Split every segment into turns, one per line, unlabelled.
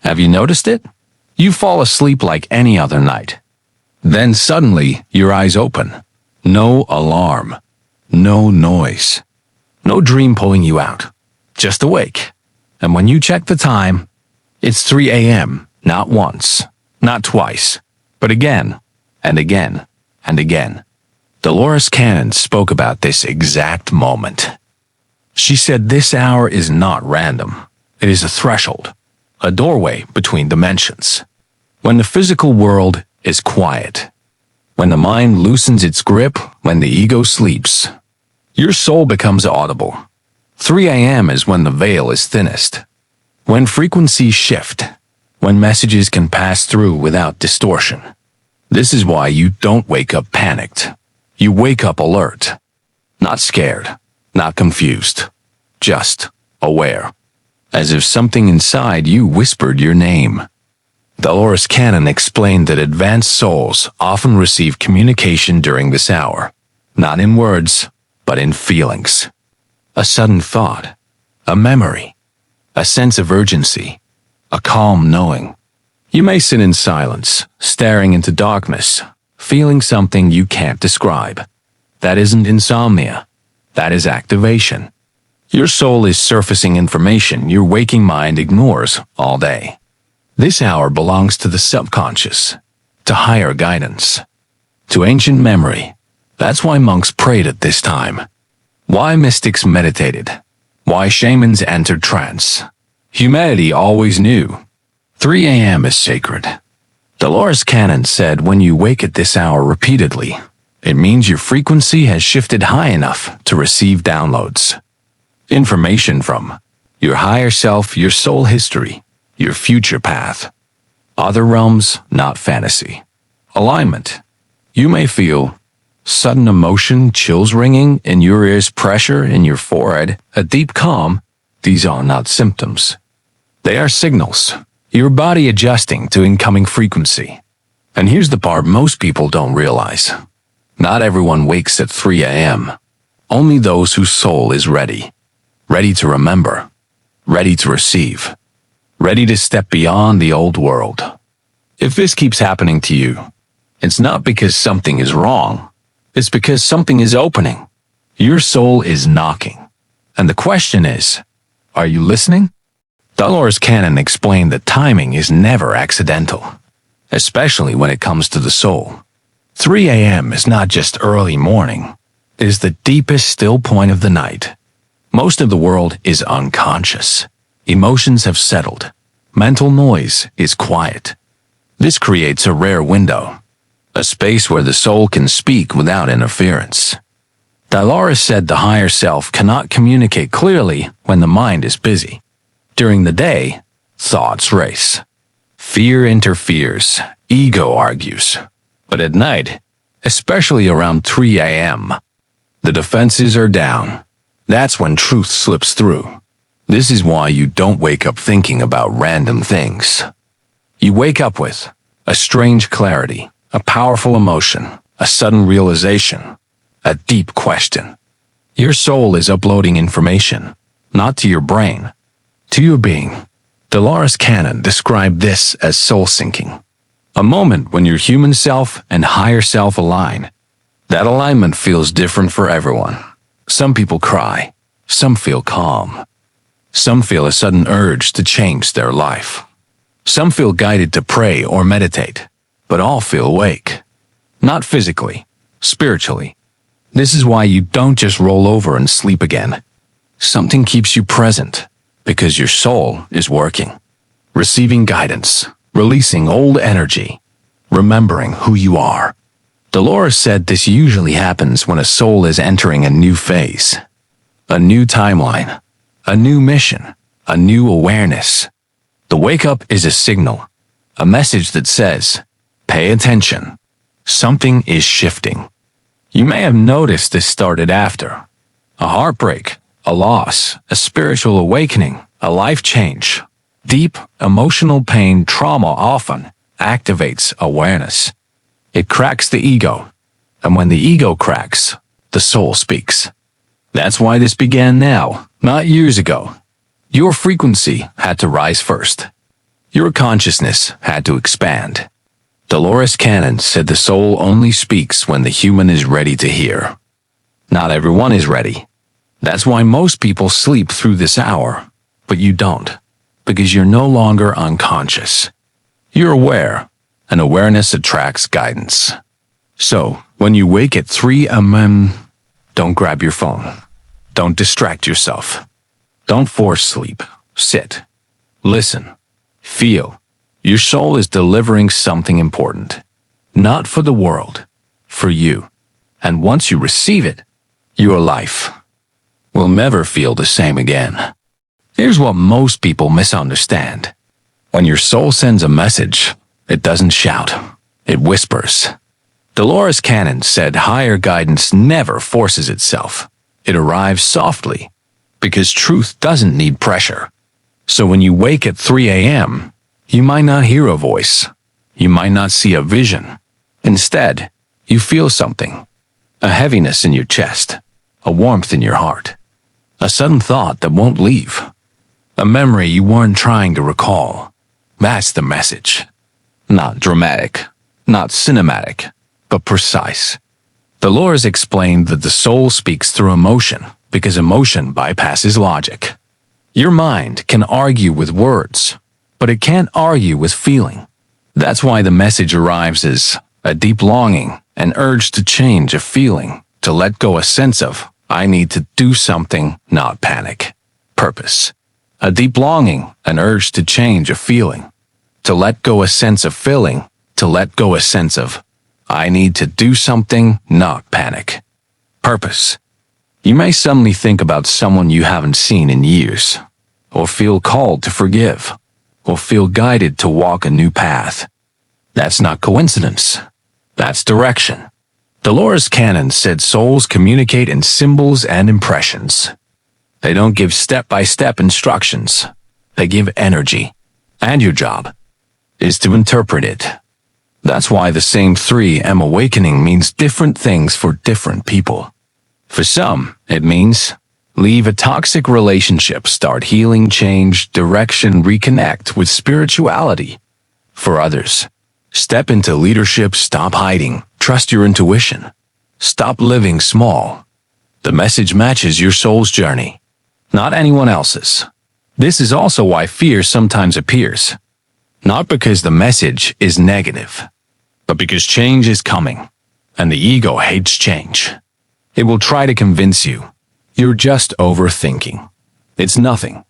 Have you noticed it? You fall asleep like any other night. Then suddenly, your eyes open. No alarm. No noise. No dream pulling you out. Just awake. And when you check the time, it's 3 a.m., not once, not twice, but again, and again, and again. Dolores Cannon spoke about this exact moment. She said this hour is not random. It is a threshold, a doorway between dimensions. When the physical world is quiet, when the mind loosens its grip, when the ego sleeps, your soul becomes audible. 3 a.m. is when the veil is thinnest, when frequencies shift, when messages can pass through without distortion. This is why you don't wake up panicked. You wake up alert, not scared, not confused, just aware, as if something inside you whispered your name. Dolores Cannon explained that advanced souls often receive communication during this hour, not in words, but in feelings. A sudden thought, a memory, a sense of urgency, a calm knowing. You may sit in silence, staring into darkness, feeling something you can't describe. That isn't insomnia. That is activation. Your soul is surfacing information your waking mind ignores all day. This hour belongs to the subconscious, to higher guidance, to ancient memory. That's why monks prayed at this time. Why mystics meditated. Why shamans entered trance. Humanity always knew. 3 a.m. is sacred. Dolores Cannon said when you wake at this hour repeatedly, it means your frequency has shifted high enough to receive downloads. Information from your higher self, your soul history, your future path. Other realms, not fantasy. Alignment. You may feel sudden emotion, chills ringing in your ears, pressure in your forehead, a deep calm. These are not symptoms. They are signals. Your body adjusting to incoming frequency. And here's the part most people don't realize. Not everyone wakes at 3 a.m. Only those whose soul is ready. Ready to remember. Ready to receive. Ready to step beyond the old world. If this keeps happening to you, it's not because something is wrong. It's because something is opening. Your soul is knocking. And the question is, are you listening? Dolores Cannon explained that timing is never accidental, especially when it comes to the soul. 3 a.m. is not just early morning. It is the deepest still point of the night. Most of the world is unconscious. Emotions have settled. Mental noise is quiet. This creates a rare window, a space where the soul can speak without interference. Dolores said the higher self cannot communicate clearly when the mind is busy. During the day, thoughts race. Fear interferes, ego argues. But at night, especially around 3 a.m., the defenses are down. That's when truth slips through. This is why you don't wake up thinking about random things. You wake up with a strange clarity, a powerful emotion, a sudden realization, a deep question. Your soul is uploading information, not to your brain, to your being. Dolores Cannon described this as soul syncing, a moment when your human self and higher self align. That alignment feels different for everyone. Some people cry, some feel calm. Some feel a sudden urge to change their life. Some feel guided to pray or meditate, but all feel awake. Not physically, spiritually. This is why you don't just roll over and sleep again. Something keeps you present, because your soul is working. Receiving guidance, releasing old energy, remembering who you are. Dolores said this usually happens when a soul is entering a new phase, a new timeline, a new mission, a new awareness. The wake-up is a signal, a message that says, pay attention. Something is shifting. You may have noticed this started after a heartbreak, a loss, a spiritual awakening, a life change. Deep, emotional pain trauma often activates awareness. It cracks the ego, and when the ego cracks, the soul speaks. That's why this began now, not years ago. Your frequency had to rise first. Your consciousness had to expand. Dolores Cannon said the soul only speaks when the human is ready to hear. Not everyone is ready. That's why most people sleep through this hour, but you don't, because you're no longer unconscious. You're aware, and awareness attracts guidance. So, when you wake at 3 a.m., don't grab your phone. Don't distract yourself. Don't force sleep. Sit. Listen. Feel. Your soul is delivering something important. Not for the world, for you. And once you receive it, your life will never feel the same again. Here's what most people misunderstand. When your soul sends a message, it doesn't shout. It whispers. Dolores Cannon said higher guidance never forces itself. It arrives softly, because truth doesn't need pressure. So when you wake at 3 a.m., you might not hear a voice. You might not see a vision. Instead, you feel something. A heaviness in your chest. A warmth in your heart. A sudden thought that won't leave. A memory you weren't trying to recall. That's the message. Not dramatic, not cinematic, but precise. Dolores explained that the soul speaks through emotion because emotion bypasses logic. Your mind can argue with words, but it can't argue with feeling. That's why the message arrives as a deep longing, an urge to change, a feeling, to let go, a sense of, I need to do something, not panic. Purpose. A deep longing, an urge to change, a feeling, to let go, a sense of feeling, to let go, a sense of, I need to do something, not panic. Purpose. You may suddenly think about someone you haven't seen in years, or feel called to forgive, or feel guided to walk a new path. That's not coincidence. That's direction. Dolores Cannon said souls communicate in symbols and impressions. They don't give step-by-step instructions. They give energy. And your job is to interpret it. That's why the same 3 a.m. awakening means different things for different people. For some, it means leave a toxic relationship, start healing, change direction, reconnect with spirituality. For others, step into leadership, stop hiding, trust your intuition. Stop living small. The message matches your soul's journey, not anyone else's. This is also why fear sometimes appears. Not because the message is negative, but because change is coming, and the ego hates change. It will try to convince you. You're just overthinking. It's nothing.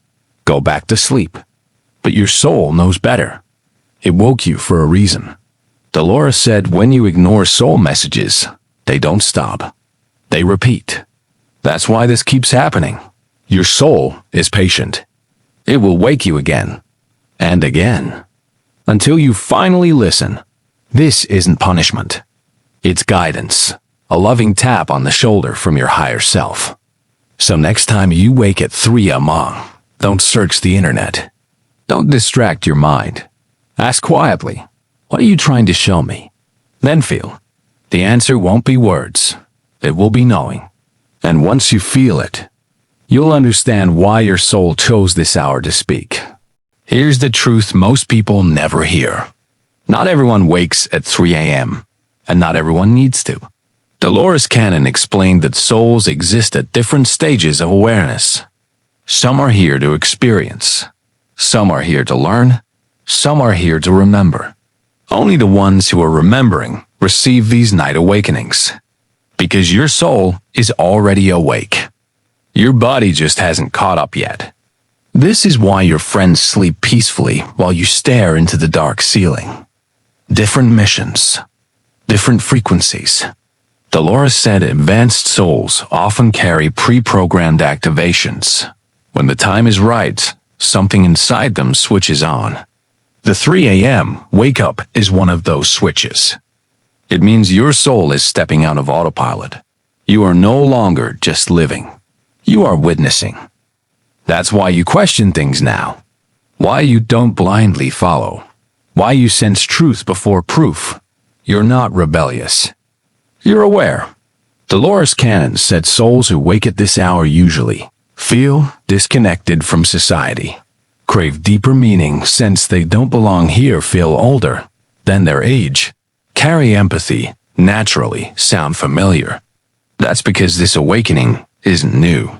Go back to sleep. But your soul knows better. It woke you for a reason. Dolores said when you ignore soul messages, they don't stop. They repeat. That's why this keeps happening. Your soul is patient. It will wake you again and again until you finally listen. This isn't punishment. It's guidance. A loving tap on the shoulder from your higher self. So next time you wake at 3 a.m., don't search the internet. Don't distract your mind. Ask quietly, what are you trying to show me? Then feel. The answer won't be words. It will be knowing. And once you feel it, you'll understand why your soul chose this hour to speak. Here's the truth most people never hear. Not everyone wakes at 3 a.m., and not everyone needs to. Dolores Cannon explained that souls exist at different stages of awareness. Some are here to experience. Some are here to learn. Some are here to remember. Only the ones who are remembering receive these night awakenings. Because your soul is already awake. Your body just hasn't caught up yet. This is why your friends sleep peacefully while you stare into the dark ceiling. Different missions. Different frequencies. Dolores said advanced souls often carry pre-programmed activations. When the time is right, something inside them switches on. The 3 a.m. wake-up is one of those switches. It means your soul is stepping out of autopilot. You are no longer just living. You are witnessing. That's why you question things now. Why you don't blindly follow. Why you sense truth before proof. You're not rebellious. You're aware. Dolores Cannon said souls who wake at this hour usually feel disconnected from society. crave deeper meaning, sense they don't belong here, feel older than their age, carry empathy, naturally sound familiar. That's because this awakening isn't new.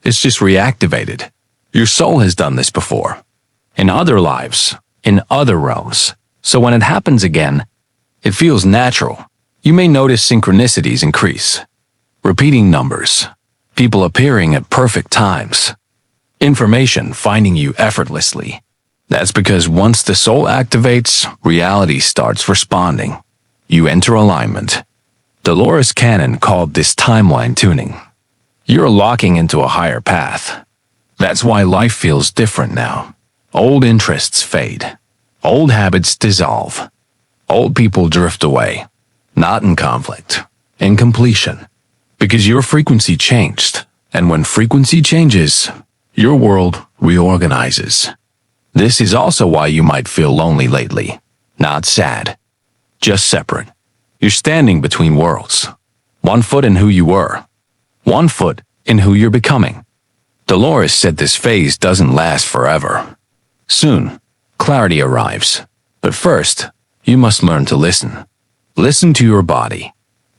It's just reactivated. Your soul has done this before. In other lives, in other realms. So when it happens again, it feels natural. You may notice synchronicities increase. Repeating numbers. People appearing at perfect times. Information finding you effortlessly. That's because once the soul activates, reality starts responding. You enter alignment. Dolores Cannon called this timeline tuning. You're locking into a higher path. That's why life feels different now. Old interests fade. Old habits dissolve. Old people drift away. Not in conflict, in completion. Because your frequency changed. And when frequency changes, your world reorganizes. This is also why you might feel lonely lately. Not sad. Just separate. You're standing between worlds. 1 foot in who you were. 1 foot in who you're becoming. Dolores said this phase doesn't last forever. Soon, clarity arrives. But first, you must learn to listen. Listen to your body.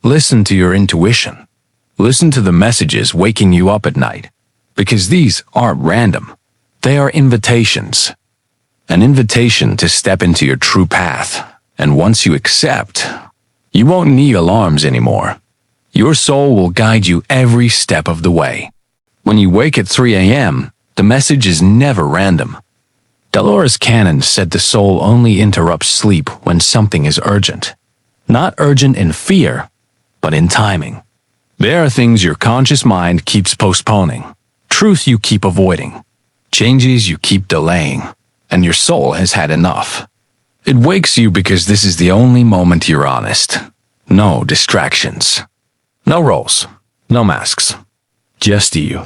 Listen to your intuition. Listen to the messages waking you up at night. Because these aren't random. They are invitations. An invitation to step into your true path. And once you accept, you won't need alarms anymore. Your soul will guide you every step of the way. When you wake at 3 a.m., the message is never random. Dolores Cannon said the soul only interrupts sleep when something is urgent. Not urgent in fear, but in timing. There are things your conscious mind keeps postponing, truth you keep avoiding, changes you keep delaying, and your soul has had enough. It wakes you because this is the only moment you're honest. No distractions. No roles. No masks. Just you.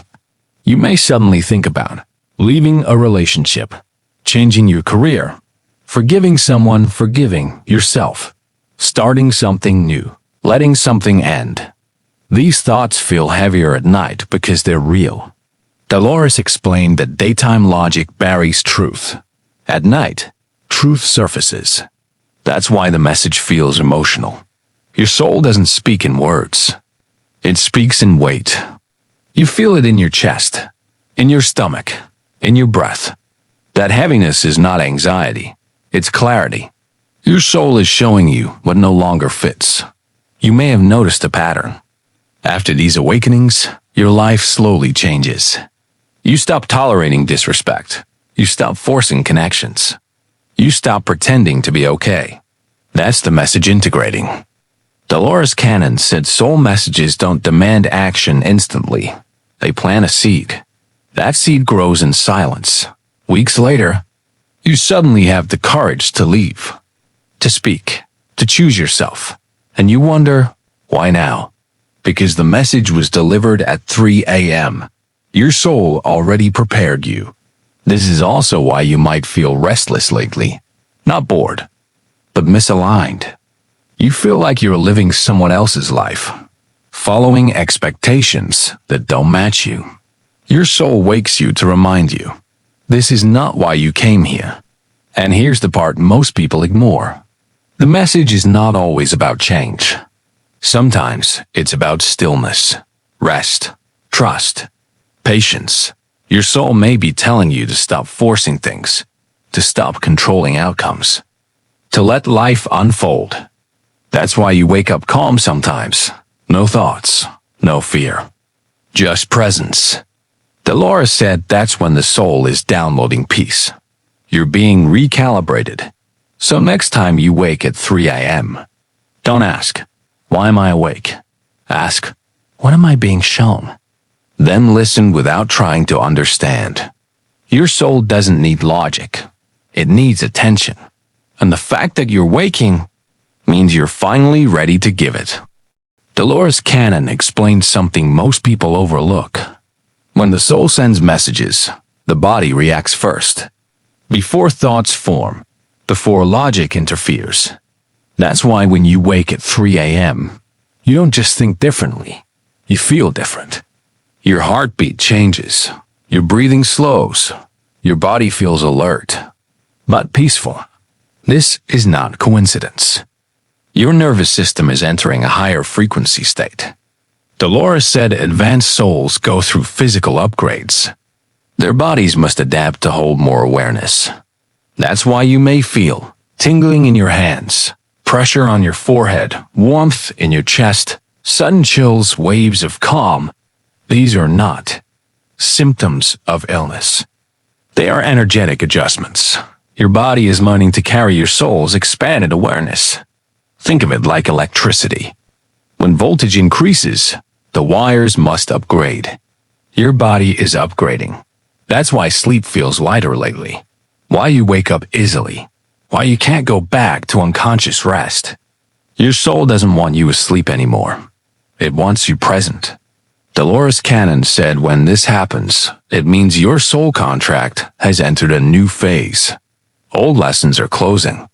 You may suddenly think about leaving a relationship, changing your career, forgiving someone, forgiving yourself, starting something new, letting something end. These thoughts feel heavier at night because they're real. Dolores explained that daytime logic buries truth. At night, truth surfaces. That's why the message feels emotional. Your soul doesn't speak in words. It speaks in weight. You feel it in your chest, in your stomach, in your breath. That heaviness is not anxiety. It's clarity. Your soul is showing you what no longer fits. You may have noticed a pattern. After these awakenings, your life slowly changes. You stop tolerating disrespect. You stop forcing connections. You stop pretending to be okay. That's the message integrating. Dolores Cannon said soul messages don't demand action instantly. They plant a seed. That seed grows in silence. Weeks later, you suddenly have the courage to leave, to speak, to choose yourself. And you wonder, why now? Because the message was delivered at 3 a.m. Your soul already prepared you. This is also why you might feel restless lately. Not bored, but misaligned. You feel like you're living someone else's life, following expectations that don't match you. Your soul wakes you to remind you, this is not why you came here. And here's the part most people ignore. The message is not always about change. Sometimes it's about stillness, rest, trust, patience. Your soul may be telling you to stop forcing things, to stop controlling outcomes, to let life unfold. That's why you wake up calm sometimes. No thoughts, no fear, just presence. Dolores said that's when the soul is downloading peace. You're being recalibrated. So next time you wake at 3 a.m., don't ask, why am I awake? Ask, what am I being shown? Then listen without trying to understand. Your soul doesn't need logic. It needs attention. And the fact that you're waking means you're finally ready to give it. Dolores Cannon explained something most people overlook. When the soul sends messages, the body reacts first. Before thoughts form, before logic interferes. That's why when you wake at 3 a.m., you don't just think differently. You feel different. Your heartbeat changes. Your breathing slows. Your body feels alert, but peaceful. This is not coincidence. Your nervous system is entering a higher frequency state. Dolores said advanced souls go through physical upgrades. Their bodies must adapt to hold more awareness. That's why you may feel tingling in your hands, pressure on your forehead, warmth in your chest, sudden chills, waves of calm. These are not symptoms of illness. They are energetic adjustments. Your body is learning to carry your soul's expanded awareness. Think of it like electricity. When voltage increases, the wires must upgrade. Your body is upgrading. That's why sleep feels lighter lately. Why you wake up easily. Why you can't go back to unconscious rest. Your soul doesn't want you asleep anymore. It wants you present. Dolores Cannon said when this happens, it means your soul contract has entered a new phase. Old lessons are closing.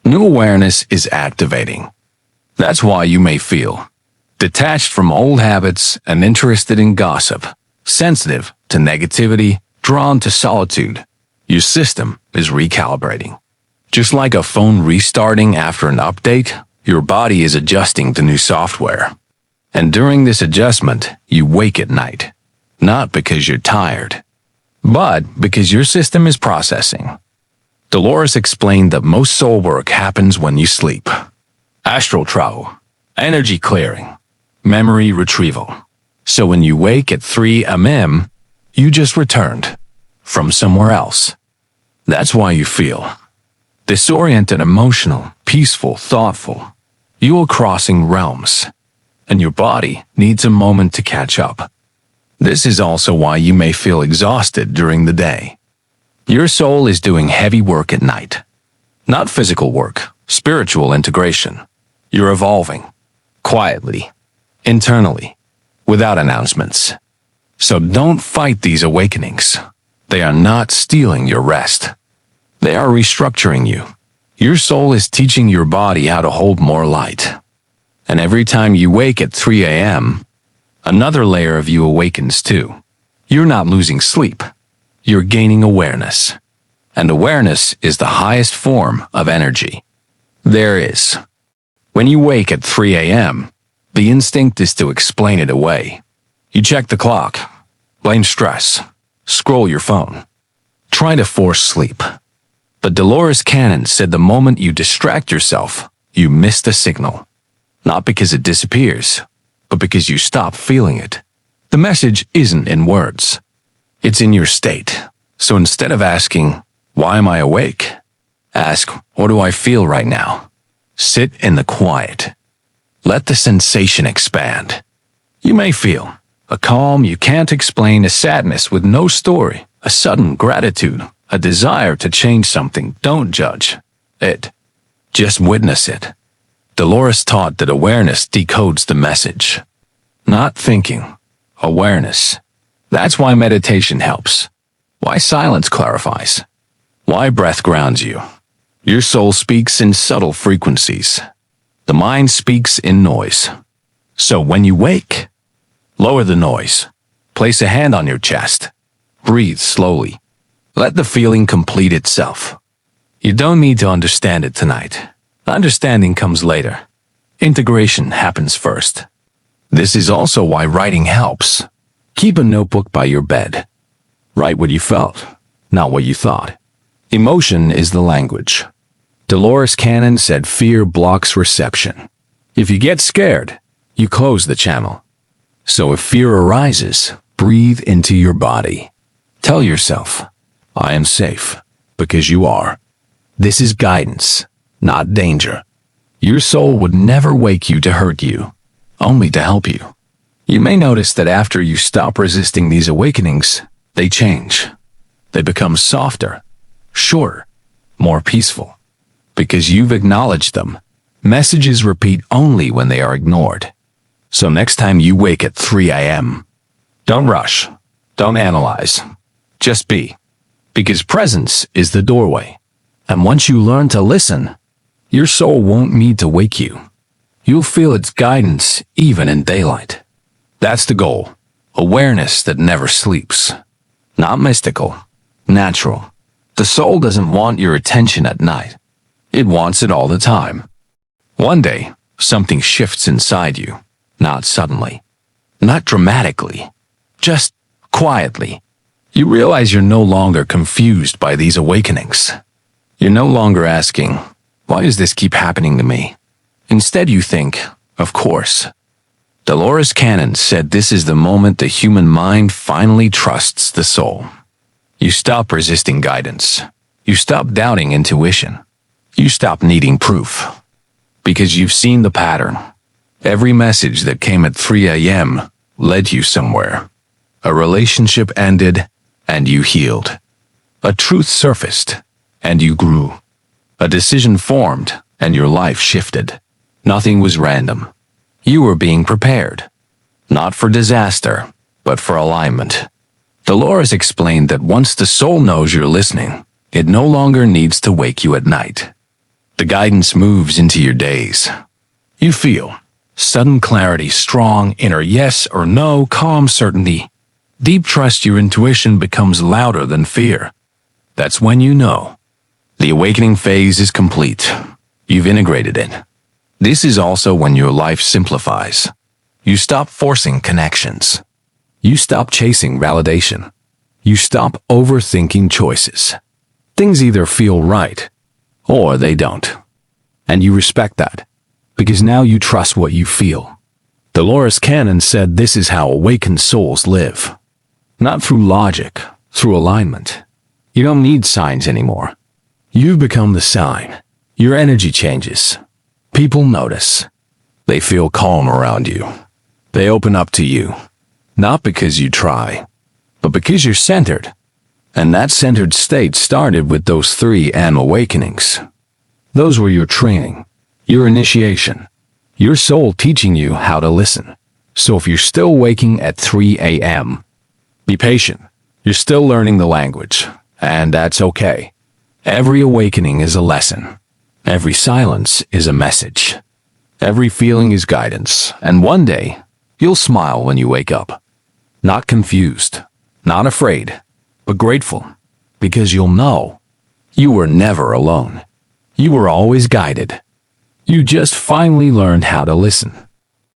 New awareness is activating. That's why you may feel detached from old habits and interested in gossip, sensitive to negativity, drawn to solitude. Your system is recalibrating. Just like a phone restarting after an update, your body is adjusting to new software. And during this adjustment, you wake at night. Not because you're tired, but because your system is processing. Dolores explained that most soul work happens when you sleep. Astral travel, energy clearing, memory retrieval. So when you wake at 3 a.m., you just returned from somewhere else. That's why you feel disoriented, emotional, peaceful, thoughtful. You are crossing realms, and your body needs a moment to catch up. This is also why you may feel exhausted during the day. Your soul is doing heavy work at night. Not physical work, spiritual integration. You're evolving, quietly, internally, without announcements. So don't fight these awakenings. They are not stealing your rest. They are restructuring you. Your soul is teaching your body how to hold more light. And every time you wake at 3 a.m., another layer of you awakens too. You're not losing sleep. You're gaining awareness. And awareness is the highest form of energy there is. When you wake at 3 a.m., the instinct is to explain it away. You check the clock, blame stress, scroll your phone, try to force sleep. But Dolores Cannon said the moment you distract yourself, you miss the signal. Not because it disappears, but because you stop feeling it. The message isn't in words. It's in your state. So instead of asking, why am I awake? Ask, what do I feel right now? Sit in the quiet. Let the sensation expand. You may feel a calm you can't explain, a sadness with no story, a sudden gratitude, a desire to change something. Don't judge it. Just witness it. Dolores taught that awareness decodes the message. Not thinking, awareness. That's why meditation helps. Why silence clarifies. Why breath grounds you. Your soul speaks in subtle frequencies. The mind speaks in noise. So when you wake, lower the noise. Place a hand on your chest. Breathe slowly. Let the feeling complete itself. You don't need to understand it tonight. Understanding comes later. Integration happens first. This is also why writing helps. Keep a notebook by your bed. Write what you felt, not what you thought. Emotion is the language. Dolores Cannon said fear blocks reception. If you get scared, you close the channel. So if fear arises, breathe into your body. Tell yourself, I am safe, because you are. This is guidance, not danger. Your soul would never wake you to hurt you, only to help you. You may notice that after you stop resisting these awakenings, they change. They become softer, shorter, more peaceful. Because you've acknowledged them, messages repeat only when they are ignored. So next time you wake at 3 a.m., don't rush, don't analyze, just be. Because presence is the doorway. And once you learn to listen, your soul won't need to wake you. You'll feel its guidance even in daylight. That's the goal. Awareness that never sleeps. Not mystical, natural. The soul doesn't want your attention at night. It wants it all the time. One day, something shifts inside you, not suddenly, not dramatically, just quietly. You realize you're no longer confused by these awakenings. You're no longer asking, why does this keep happening to me? Instead, you think, of course. Dolores Cannon said this is the moment the human mind finally trusts the soul. You stop resisting guidance. You stop doubting intuition. You stop needing proof. Because you've seen the pattern. Every message that came at 3 a.m. led you somewhere. A relationship ended, and you healed. A truth surfaced, and you grew. A decision formed, and your life shifted. Nothing was random. You were being prepared. Not for disaster, but for alignment. Dolores explained that once the soul knows you're listening, it no longer needs to wake you at night. The guidance moves into your days. You feel sudden clarity, strong inner yes or no, calm certainty. Deep trust. Your intuition becomes louder than fear. That's when you know the awakening phase is complete. You've integrated it. This is also when your life simplifies. You stop forcing connections. You stop chasing validation. You stop overthinking choices. Things either feel right or they don't. And you respect that, because now you trust what you feel. Dolores Cannon said this is how awakened souls live. Not through logic, through alignment. You don't need signs anymore. You've become the sign. Your energy changes. People notice. They feel calm around you. They open up to you. Not because you try, but because you're centered. And that centered state started with those 3 AM awakenings. Those were your training, your initiation, your soul teaching you how to listen. So if you're still waking at 3 a.m., be patient. You're still learning the language, and that's okay. Every awakening is a lesson. Every silence is a message. Every feeling is guidance, and one day, you'll smile when you wake up. Not confused, not afraid, but grateful, because you'll know you were never alone. You were always guided. You just finally learned how to listen.